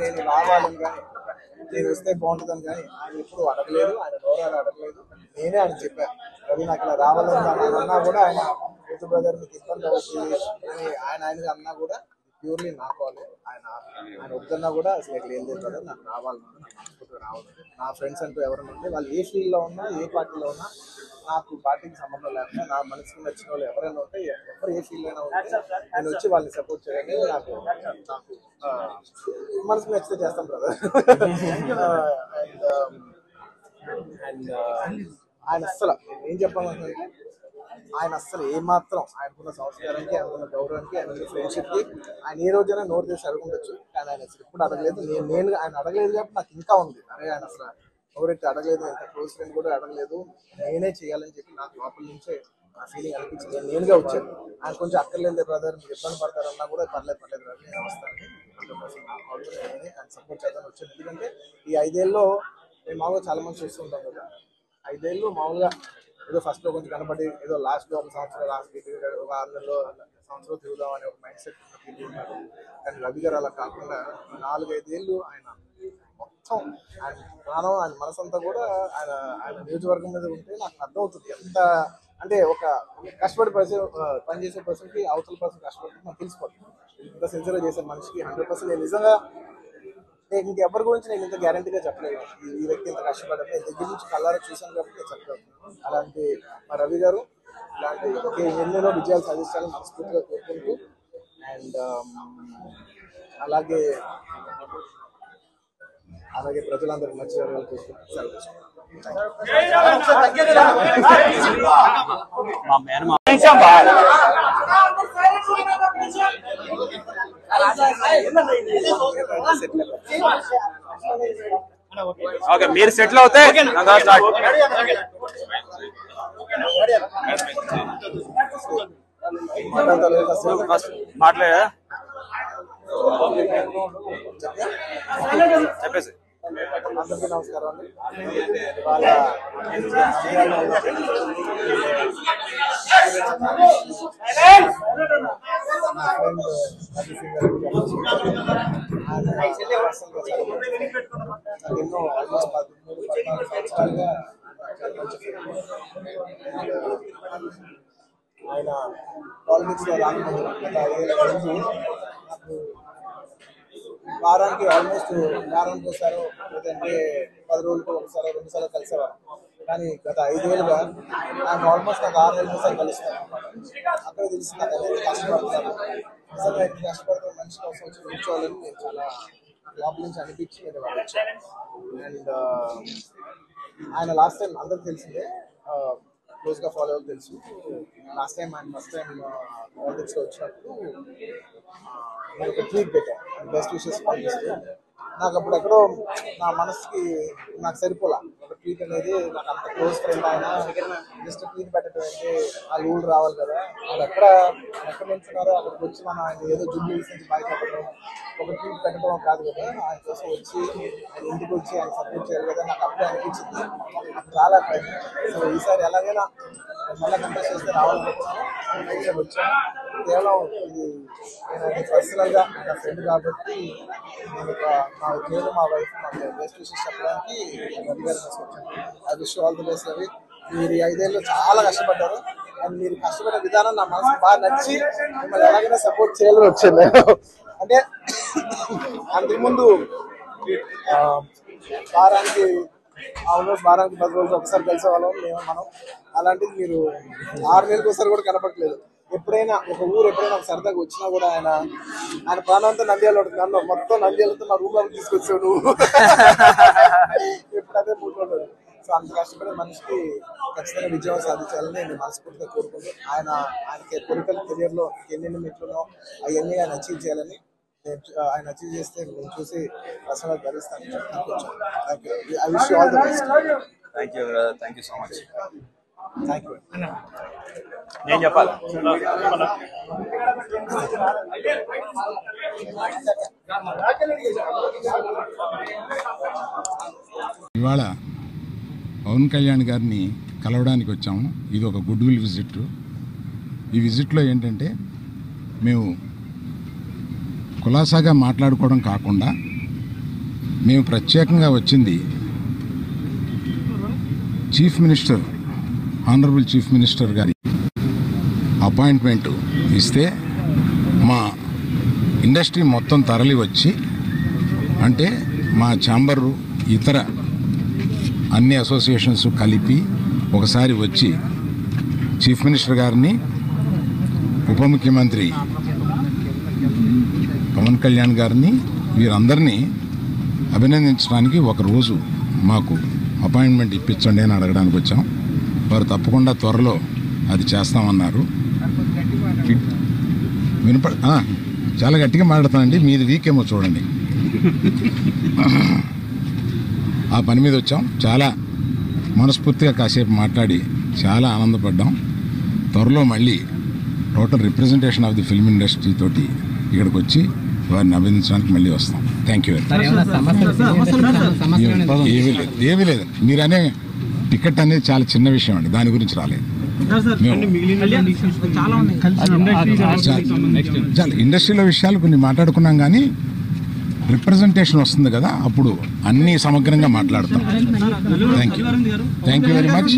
నేను రావాలని కానీ నేను వస్తే బాగుంటుందని కానీ ఆయన ఎప్పుడు అడగలేదు, ఆయన నోరాలు అడగలేదు. నేనే ఆయన చెప్పాను, రవి నాకు ఇలా రావాలని అన్నా కూడా ఆయన యూత్ బ్రదర్ మీకు ఇబ్బంది అవుతుంది అని ఆయన అన్నా కూడా ప్యూర్లీ నా కాలే. ఆయన వద్దన్నా కూడా అసలు ఎక్కడ ఏం లేదు కదా, నాకు రావాలన్నా నాకు రావాలి. నా ఫ్రెండ్స్ అంటూ ఎవరైనా ఉంటే వాళ్ళు ఏ ఫీల్డ్లో ఉన్నా ఏ పార్టీలో ఉన్నా నాకు పార్టీకి సంబంధం లేకుండా నా మనసుకు నచ్చిన వాళ్ళు ఎవరైనా ఉంటే ఎవరు ఏ ఫీల్డ్ అయినా ఉంటే నేను వచ్చి వాళ్ళని సపోర్ట్ చేయాలని నాకు మనసుకు నచ్చితే చేస్తాం బ్రదర్. అండ్ ఆయన అస్సలు ఏం చెప్పాలంటే ఆయన అస్సలు ఏమాత్రం ఆయనకున్న సంస్కారానికి, ఆయనకున్న గౌరవానికి, ఆయనకున్న ఫ్రెండ్షిప్కి ఆయన ఏ రోజైనా నోరు చేసి అడుగుండొచ్చు. కానీ ఆయన అసలు ఎప్పుడు అడగలేదు. నేను ఆయన అడగలేదు కాబట్టి నాకు ఇంకా ఉంది. అరే ఆయన అసలు ఎవరైతే అడగలేదు, ఎంత క్లోజ్ ఫ్రెండ్ కూడా అడగలేదు, నేనే చేయాలని చెప్పి నాకు లోపల నుంచే ఆ ఫీలింగ్ అనిపించింది. నేనుగా వచ్చాను. ఆయన కొంచెం అక్కర్లేదు బ్రదర్ మీరు ఇబ్బంది పడతారన్నా కూడా పర్లేదు బ్రదర్ నేను వస్తాను, ఆయన సపోర్ట్ చేద్దామని వచ్చాను. ఎందుకంటే ఈ 5 ఏళ్ళలో మేము మామూలుగా చాలా మంది చూస్తూ ఉంటాం కదా, 5 ఏళ్ళు మామూలుగా ఏదో ఫస్ట్లో కొంచెం కనబడి ఏదో లాస్ట్లో ఒక సంవత్సరం లాస్ట్ ఒక 6 నెలలో సంవత్సరం తిరుగుదాం అనే ఒక మైండ్ సెట్ ఉన్నారు. కానీ రవి గారు అలా కాకుండా 4-5 ఏళ్ళు ఆయన మొత్తం ఆయన ప్రాణం, ఆయన మనసంతా కూడా ఆయన నియోజకవర్గం మీద ఉంటే నాకు అర్థమవుతుంది ఎంత అంటే ఒక కష్టపడి పనిచేసే పర్సన్కి అవతల పర్సన్ కష్టపడి నాకు తెలిసిపోతుంది. ఇంత సిన్సియర్గా చేసే మనిషికి 100% నేను నిజంగా నేను ఇంకెవరి గురించి నేను ఇంత గ్యారంటీగా చెప్పలేదు. ఈ వ్యక్తి ఇంత కష్టపడ్డాను, నేను దగ్గర నుంచి కళ్ళారా చూశాను కాబట్టి నేను చెప్పలేదు. అలాంటి మా రవి గారు ఇలాంటి ఎన్నెన్నో విజయాలు సాధించాలని మనస్ఫూర్తిగా కోరుకుంటూ అండ్ అలాగే ప్రజలందరికీ మంచి జరగాలని కోరుకుంటూ ఓకే మీరు సెటిల్ అవుతే మాట్లాడా చెప్పేసి అందరికీ నమస్కారం అండి. ఇవాళ నా ఫ్రెండ్ ఎన్నో ఆల్మోస్ట్ 13-14 సంవత్సరాలుగా ఆయన పాలిటిక్స్లో రాకముందు గత 5 ఏళ్ళ ముందు నాకు వారానికి ఒకసారో లేదంటే 10 రోజులకు ఒకసారో 2 సార్లు కలిసేవారు. కానీ గత 5 ఏళ్ళుగా నాకు ఆల్మోస్ట్ నాకు 6 నెలల సార్లు కలుస్తాను. అక్కడ తెలిసి నాకు అనేది కష్టపడుతున్నాను. నిజంగా ఎంత కష్టపడుతున్న మనిషి కోసం వచ్చి కూర్చోవాలని నేను చాలా లోపల నుంచి అనిపించి నేను వాళ్ళు వచ్చాను. అండ్ ఆయన లాస్ట్ టైం అందరికి తెలిసిందే, క్లోజ్గా ఫాలో అవ్వాలి తెలుసు. లాస్ట్ టైం ఆయన ఫస్ట్ టైం పాలిటిక్స్లో వచ్చినప్పుడు నేను ఒక ట్వీట్ పెట్టాను, బెస్ట్ విషెస్ పంపిస్తూ. నాకు అప్పుడు ఎక్కడో నా మనసుకి నాకు సరిపోలా. ఒక ట్వీట్ అనేది నాకు అంత క్లోజ్ ఫ్రెండ్ ఆయన జస్ట్ ట్వీట్ పెట్టడం అంటే ఆ రూల్ రావాలి కదా, వాళ్ళు ఎక్కడ నుంచున్నారో అక్కడికి వచ్చి మనం ఆయన ఏదో జుబ్లీ నుంచి బయటపడడం ఒక ట్వీట్ పెట్టడం కాదు కదా, ఆయన కోసం వచ్చి ఆయన ఇంటికి వచ్చి ఆయన సపోర్ట్ చేయాలి కదా. నాకు అప్పుడే అనిపించింది, నాకు చాలా సో ఈసారి ఎలాగైనా మళ్ళీ కంటెస్ట్ చేస్తే రావాలనుకుంటున్నాను. వచ్చాను కేవలం ఇది నేను పర్సనల్గా నా ఫ్రెండ్ కాబట్టి నేను మా వైఫ్ మాకు బెస్ట్ విషెస్ చెప్పడానికి రవి గారు వచ్చాను. I wish all the best Ravi. మీరు 5 ఏళ్ళు చాలా కష్టపడ్డారు అండ్ మీరు కష్టపడే విధానం నా మనసుకు బాగా నచ్చి మిమ్మల్ని ఎలాగైనా సపోర్ట్ చేయాలని వచ్చాను నేను. అంటే అంతకుముందు వారానికి 10 రోజులు ఒకసారి కలిసేవాళ్ళం మనం. అలాంటిది మీరు 6 నెలలకు ఒకసారి కూడా కనపడలేదు. ఎప్పుడైనా ఒక ఊరు ఎప్పుడైనా సరదాగా వచ్చినా కూడా ఆయన ప్రాణంతో నంద్యాల నన్ను మొత్తం నంద్యాలతో నా రూమ్ లోకి తీసుకొచ్చాడు. ఎప్పుడైతే మూడు. సో అంత కష్టపడే మనిషికి ఖచ్చితంగా విజయం సాధించాలని నేను మనస్ఫూర్తిగా కోరుకుంటూ ఆయనకి పొలిటికల్ కెరియర్లో ఎన్నెన్ని మెట్లునో అవన్నీ ఆయన అచీవ్ చేయాలని ఆయన అచీవ్ చేస్తే నేను చూసి పర్సనల్గా గర్విస్తాను. I wish you all the best. Thank you so much. Thank you. నేను చెప్పాలి ఇవాళ పవన్ కళ్యాణ్ గారిని కలవడానికి వచ్చాము. ఇది ఒక గుడ్ విల్ విజిట్. ఈ విజిట్లో ఏంటంటే మేము కులాసాగా మాట్లాడుకోవడం కాకుండా మేము ప్రత్యేకంగా వచ్చింది chief minister, honourable chief minister గారి అపాయింట్మెంట్ ఇస్తే మా ఇండస్ట్రీ మొత్తం తరలి వచ్చి, అంటే మా ఛాంబరు ఇతర అన్ని అసోసియేషన్స్ కలిపి ఒకసారి వచ్చి చీఫ్ మినిస్టర్ గారిని, ఉప ముఖ్యమంత్రి పవన్ కళ్యాణ్ గారిని, వీరందరినీ అభినందించడానికి ఒకరోజు మాకు అపాయింట్మెంట్ ఇప్పించండి అని అడగడానికి వచ్చాం. వారు తప్పకుండా త్వరలో అది చేస్తామన్నారు. చాలా గట్టిగా మాట్లాడతానండి, మీది వీకేమో చూడండి. ఆ పని మీద వచ్చాం. చాలా మనస్ఫూర్తిగా కాసేపు మాట్లాడి చాలా ఆనందపడ్డాం. త్వరలో మళ్ళీ total representation of the film industry తోటి ఇక్కడికి వచ్చి వారిని అభినందించడానికి మళ్ళీ వస్తాం. Thank you very much. ఏమీ లేదు. మీరు అనే టికెట్ అనేది చాలా చిన్న విషయం అండి, దాని గురించి రాలేదు. చాలా ఇండస్ట్రీలో విషయాలు కొన్ని మాట్లాడుకున్నాం, కానీ రిప్రజెంటేషన్ వస్తుంది కదా, అప్పుడు అన్ని సమగ్రంగా మాట్లాడతాం. Thank you very much.